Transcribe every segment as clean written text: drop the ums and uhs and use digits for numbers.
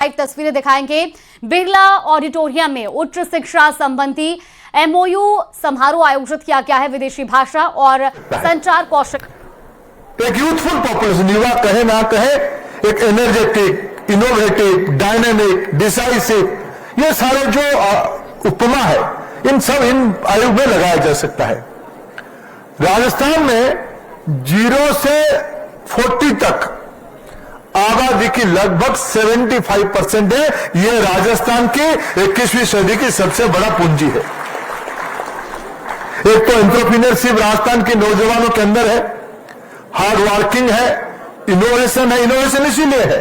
एक तस्वीरें दिखाएंगे। बिरला ऑडिटोरियम में उच्च शिक्षा संबंधी एमओयू समारोह आयोजित किया गया है। विदेशी भाषा और संचार कौशल, एक यूथफुल पॉपुलेशन, युवा कहे ना कहे, एक एनर्जेटिक, इनोवेटिव, डायनेमिक, डिसाइसिव, ये सारे जो उपमा है इन आयोग में लगाया जा सकता है। राजस्थान में 0 से 40 तक आबादी की लगभग 75% है। यह राजस्थान की 21वीं सदी की सबसे बड़ा पूंजी है। एक तो एंटरप्रेन्योरशिप राजस्थान के नौजवानों के अंदर है, हार्ड वर्किंग है, इनोवेशन है। इनोवेशन इसीलिए है,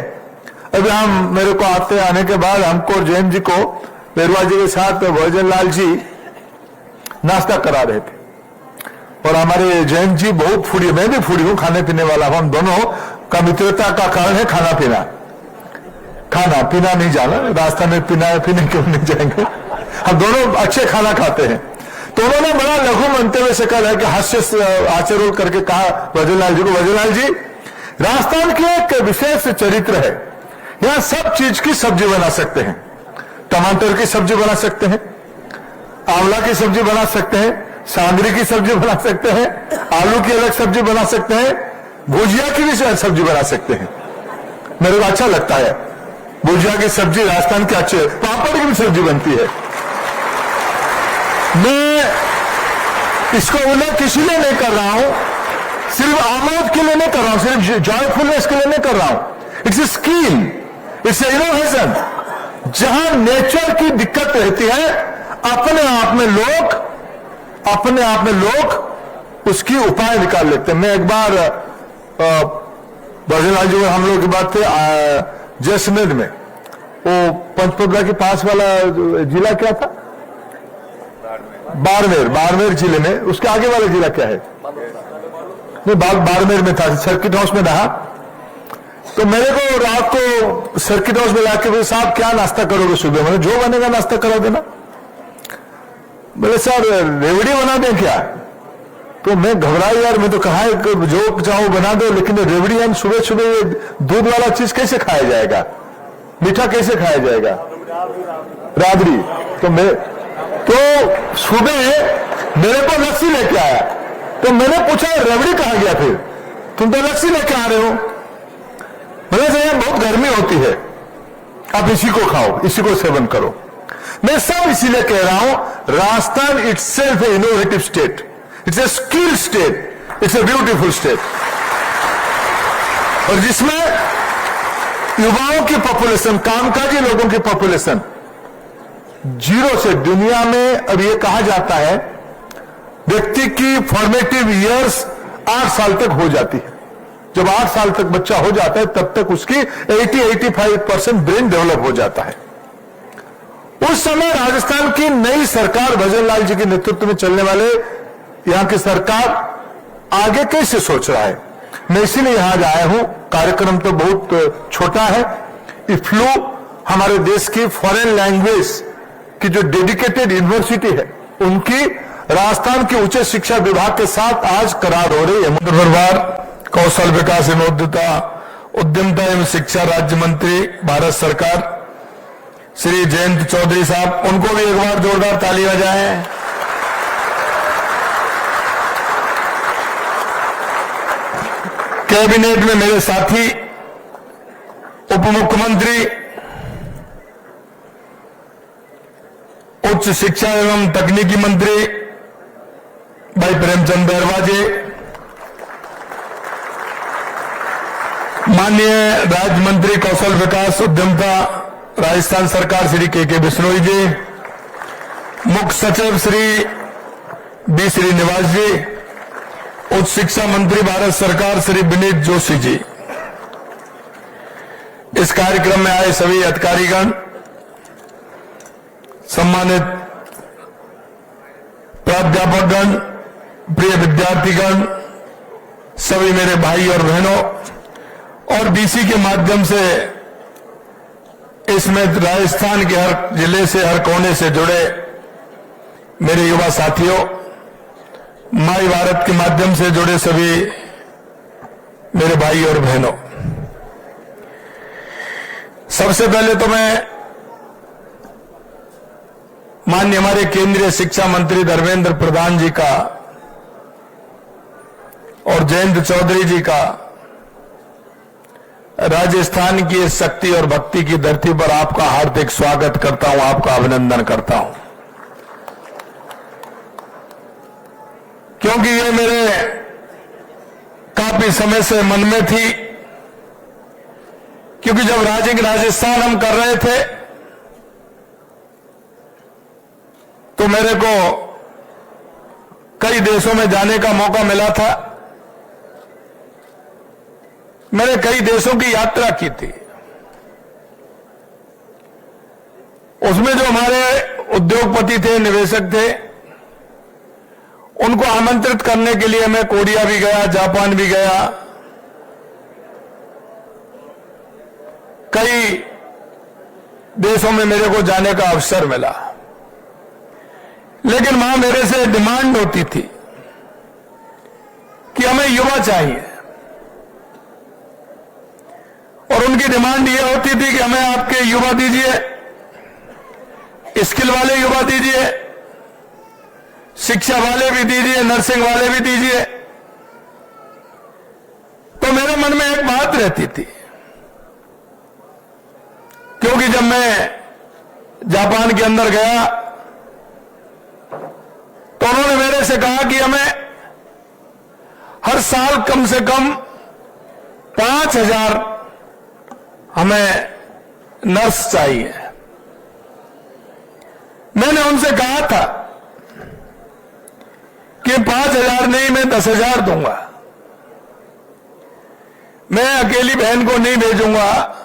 अभी मेरे को आने के बाद हमको जैन जी को बेरवा जी के साथ भोजन लाल जी नाश्ता करा रहे थे और हमारे जैन जी बहुत फूडी, मैं भी फूडी हूं, खाने पीने वाला हूं। हम दोनों का मित्रता का कारण है खाना पीना। खाना पीना नहीं जाना, रास्ता में पीने क्यों नहीं जाएंगे, हम दोनों अच्छे खाना खाते हैं। तो उन्होंने बड़ा लघु मंतव्य से कहा कि हास्य रोल करके कहा वजनलाल जी को, वजनलाल जी राजस्थान की एक विशेष चरित्र है, यहां सब चीज की सब्जी बना सकते हैं। टमाटर की सब्जी बना सकते हैं, आंवला की सब्जी बना सकते हैं, सांगरी की सब्जी बना सकते हैं, आलू की अलग सब्जी बना सकते हैं, भुजिया की भी सब्जी बना सकते हैं। मेरे को अच्छा लगता है भुजिया की सब्जी, राजस्थान के अच्छे पापड़ की भी सब्जी बनती है। मैं इसको उल्लेख किसी लिए नहीं कर रहा हूं, सिर्फ आमोद के लिए नहीं कर रहा हूं, सिर्फ जॉयफुलनेस के लिए नहीं कर रहा हूं। It's a skill, it's a innovation. जहां नेचर की दिक्कत रहती है, अपने आप में लोग उसकी उपाय निकाल लेते हैं। मैं एक बार भजनलाल जी हम लोग की बात थे जैसलमेर में, वो पंचपदरा के पास वाला जिला क्या था, बाड़मेर जिले में। उसके आगे वाला जिला क्या है, नहीं बाड़मेर में था। सर्किट हाउस में रहा तो मेरे को रात को सर्किट हाउस में लाके बोले साहब क्या नाश्ता करोगे सुबह, मैंने जो बनेगा नाश्ता करा देना। बोले सर रेवड़ी बना दें क्या, तो मैं घबराई यार, मैं तो कहा जो चाहो बना दो, लेकिन रेवड़ी हम सुबह सुबह दूध वाला चीज कैसे खाया जाएगा, मीठा कैसे खाया जाएगा, राबड़ी। तो सुबह मेरे को लस्सी लेके आया, तो मैंने पूछा रेवड़ी कहाँ गया, फिर तुम तो लस्सी लेके आ रहे हो। मैंने कहा बहुत गर्मी होती है, आप इसी को खाओ, इसी को सेवन करो। मैं सब इसीलिए कह रहा हूं, Rajasthan itself A innovative state, it's a skill state, it's a beautiful state, और जिसमें युवाओं की पॉपुलेशन, कामकाजी लोगों की पॉपुलेशन 0 से, दुनिया में अब यह कहा जाता है व्यक्ति की फॉर्मेटिव ईयर्स 8 साल तक हो जाती है। जब 8 साल तक बच्चा हो जाता है तब तक उसकी 80-85% ब्रेन डेवलप हो जाता है। उस समय राजस्थान की नई सरकार, भजनलाल जी के नेतृत्व में चलने वाले यहां की सरकार आगे कैसे सोच रहा है, मैं इसीलिए यहां आया हूं। कार्यक्रम तो बहुत छोटा है। इफ्लू हमारे देश की फॉरेन लैंग्वेज की जो डेडिकेटेड यूनिवर्सिटी है, उनकी राजस्थान के उच्च शिक्षा विभाग के साथ आज करार हो रही है। कौशल विकास एवं उद्यमता एवं शिक्षा राज्य मंत्री भारत सरकार श्री जयंत चौधरी साहब, उनको भी एक बार जोरदार ताली बजाएं। कैबिनेट में मेरे साथी उप मुख्यमंत्री उच्च शिक्षा एवं तकनीकी मंत्री भाई प्रेमचंद बैरवा जी, माननीय राज्य मंत्री कौशल विकास उद्यमता राजस्थान सरकार श्री के बिश्नोई जी, मुख्य सचिव श्री बी श्रीनिवास जी, उच्च शिक्षा मंत्री भारत सरकार श्री विनीत जोशी जी, इस कार्यक्रम में आए सभी अधिकारीगण, सम्मानित प्राध्यापकगण, प्रिय विद्यार्थीगण, सभी मेरे भाई और बहनों, और डीसी के माध्यम से इसमें राजस्थान के हर जिले से, हर कोने से जुड़े मेरे युवा साथियों, माई भारत के माध्यम से जुड़े सभी मेरे भाई और बहनों, सबसे पहले तो मैं माननीय हमारे केंद्रीय शिक्षा मंत्री धर्मेंद्र प्रधान जी का और जयंत चौधरी जी का राजस्थान की इस शक्ति और भक्ति की धरती पर आपका हार्दिक स्वागत करता हूं, आपका अभिनंदन करता हूं, क्योंकि ये मेरे काफी समय से मन में थी। क्योंकि जब राजस्थान हम कर रहे थे तो मेरे को कई देशों में जाने का मौका मिला था। मैंने कई देशों की यात्रा की थी। उसमें जो हमारे उद्योगपति थे, निवेशक थे, उनको आमंत्रित करने के लिए मैं कोरिया भी गया, जापान भी गया, कई देशों में मेरे को जाने का अवसर मिला। लेकिन वहां मेरे से डिमांड होती थी कि हमें युवा चाहिए, और उनकी डिमांड यह होती थी कि हमें आपके युवा दीजिए, स्किल वाले युवा दीजिए, शिक्षा वाले भी दीजिए, नर्सिंग वाले भी दीजिए। तो मेरे मन में एक बात रहती थी, क्योंकि जब मैं जापान के अंदर गया तो उन्होंने मेरे से कहा कि हमें हर साल कम से कम 5,000 हमें नर्स चाहिए। मैंने उनसे कहा था कि 5,000 नहीं, मैं 10,000 दूंगा। मैं अकेली बहन को नहीं भेजूंगा,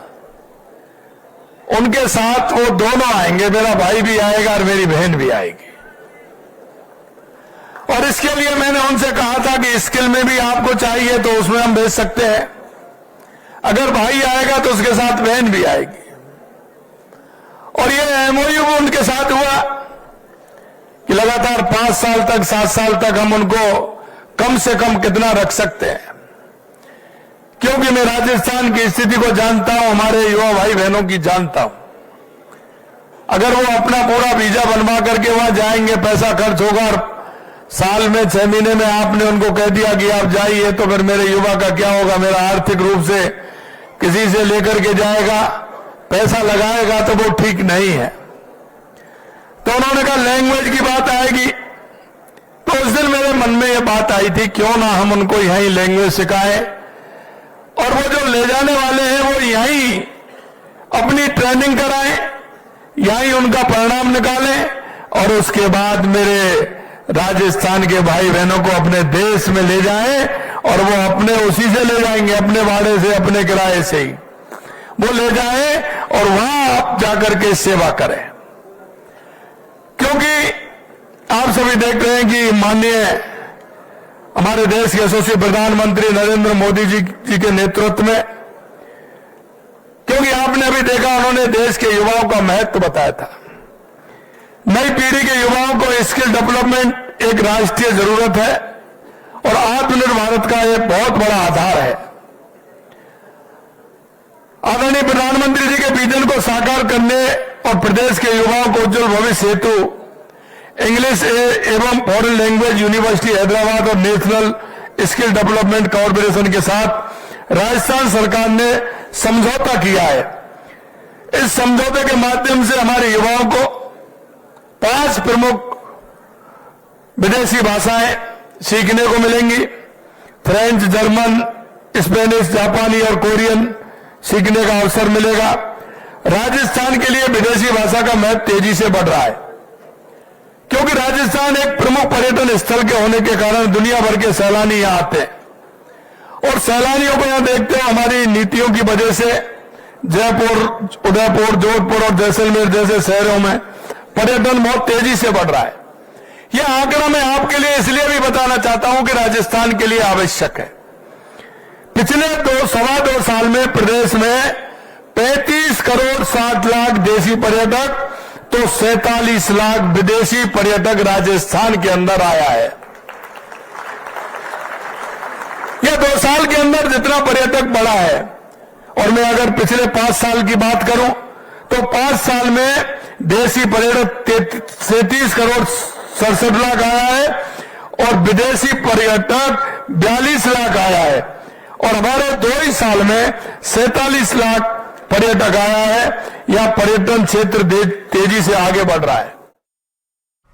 उनके साथ वो दोनों आएंगे, मेरा भाई भी आएगा और मेरी बहन भी आएगी। और इसके लिए मैंने उनसे कहा था कि स्किल में भी आपको चाहिए तो उसमें हम भेज सकते हैं, अगर भाई आएगा तो उसके साथ बहन भी आएगी। और ये एमओयू भी उनके साथ हुआ कि लगातार 5 साल तक, 7 साल तक हम उनको कम से कम कितना रख सकते हैं। क्योंकि मैं राजस्थान की स्थिति को जानता हूं, हमारे युवा भाई बहनों की जानता हूं। अगर वो अपना पूरा वीजा बनवा करके वहां जाएंगे, पैसा खर्च होगा, और साल में 6 महीने में आपने उनको कह दिया कि आप जाइए, तो फिर मेरे युवा का क्या होगा? मेरा आर्थिक रूप से किसी से लेकर के जाएगा, पैसा लगाएगा, तो वो ठीक नहीं है। तो उन्होंने कहा लैंग्वेज की बात आएगी, तो उस दिन मेरे मन में ये बात आई थी, क्यों ना हम उनको यहीं लैंग्वेज सिखाएं, और वो जो ले जाने वाले हैं वो यहीं अपनी ट्रेनिंग कराएं, यहीं उनका परिणाम निकालें, और उसके बाद मेरे राजस्थान के भाई बहनों को अपने देश में ले जाएं, और वो अपने उसी से ले जाएंगे, अपने भाड़े से, अपने किराए से ही वो ले जाएं, और वहां आप जाकर के सेवा करें। क्योंकि आप सभी देख रहे हैं कि माननीय हमारे देश के यशस्वी प्रधानमंत्री नरेंद्र मोदी जी के नेतृत्व में, क्योंकि आपने अभी देखा उन्होंने देश के युवाओं का महत्व बताया था। नई पीढ़ी के युवाओं को स्किल डेवलपमेंट एक राष्ट्रीय जरूरत है, और आत्मनिर्भर भारत का एक बहुत बड़ा आधार है। आदरणीय प्रधानमंत्री जी के विजन को साकार करने और प्रदेश के युवाओं को उज्जवल भविष्य हेतु इंग्लिश एवं फॉरेन लैंग्वेज यूनिवर्सिटी हैदराबाद और नेशनल स्किल डेवलपमेंट कॉर्पोरेशन के साथ राजस्थान सरकार ने समझौता किया है। इस समझौते के माध्यम से हमारे युवाओं को 5 प्रमुख विदेशी भाषाएं सीखने को मिलेंगी। फ्रेंच, जर्मन, स्पेनिश, जापानी और कोरियन सीखने का अवसर मिलेगा। राजस्थान के लिए विदेशी भाषा का महत्व तेजी से बढ़ रहा है, क्योंकि राजस्थान एक प्रमुख पर्यटन स्थल के होने के कारण दुनिया भर के सैलानी यहां आते हैं, और सैलानियों को यहां देखते हो हमारी नीतियों की वजह से जयपुर, उदयपुर, जोधपुर और जैसलमेर जैसे शहरों में पर्यटन बहुत तेजी से बढ़ रहा है। यह आंकड़ा मैं आपके लिए इसलिए भी बताना चाहता हूं कि राजस्थान के लिए आवश्यक है। पिछले 2-2.25 साल में प्रदेश में 35 करोड़ 60 लाख देशी पर्यटक तो 47 लाख विदेशी पर्यटक राजस्थान के अंदर आया है। यह 2 साल के अंदर जितना पर्यटक बढ़ा है और मैं अगर पिछले 5 साल की बात करूं तो 5 साल में देशी पर्यटक 37 करोड़ 67 लाख आया है और विदेशी पर्यटक 42 लाख आया है और हमारे 2 ही साल में 47 लाख पर्यटक आया है। यह पर्यटन क्षेत्र तेजी से आगे बढ़ रहा है।